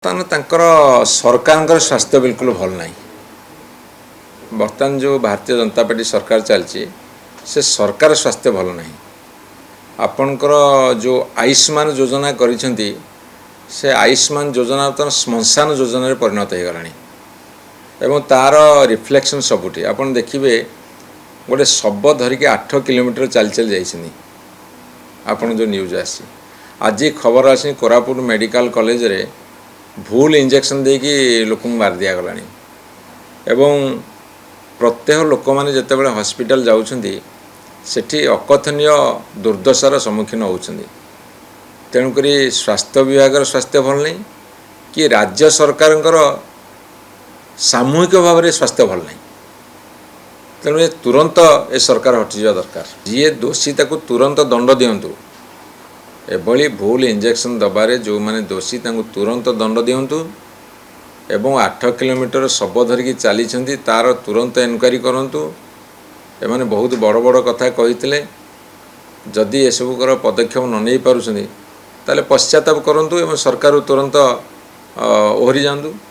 बर्तमान सरकार स्वास्थ्य बिल्कुल भल ना। बर्तमान जो भारतीय जनता पार्टी सरकार चलती से सरकार स्वास्थ्य भल ना। आपणकर जो आयुष्मान योजना करिसेंती से आयुष्मान योजना तो श्मशान योजना परिणत हो गलानी एवं तार रिफ्लेक्शन सबुठी आपन देखिए गोटे शव धरिकी 8 किलोमीटर चल चल जाइछनी। आपन जो न्यूज आसी आज खबर आसी कोरापुट मेडिकल कॉलेज रे भूल इंजेक्शन देकी लोक मार दिया गलानी एवं प्रत्येक लोक माने जेतेबेले हॉस्पिटल जाउछंती सेठी अकथनीय दुर्दशार सम्मुखीन होउछंती। तेणुकरी स्वास्थ्य विभाग स्वास्थ्य भल नहीं कि राज्य सरकार सामूहिक भाव में स्वास्थ्य भल नहीं। तेणु ये तुरंत ए सरकार हटि जा दरकार। जी दोषी ताकू तुरंत दंड दिंतु। एभली भूल इंजेक्शन दबारे जो माने दोषी ताकू तुरंत दंड दिंतु एवं 8 किलोमीटर शव धरिकी चली तार तुरंत एनक्वारी करंतु। एमाने बहुत बड़ बड़ कथा कही जदि एसबुकर पदक्षेप न नहीं पारुछंती ताले पश्चाताप करंतु एवं सरकार तुरंत ओहरी जांतु।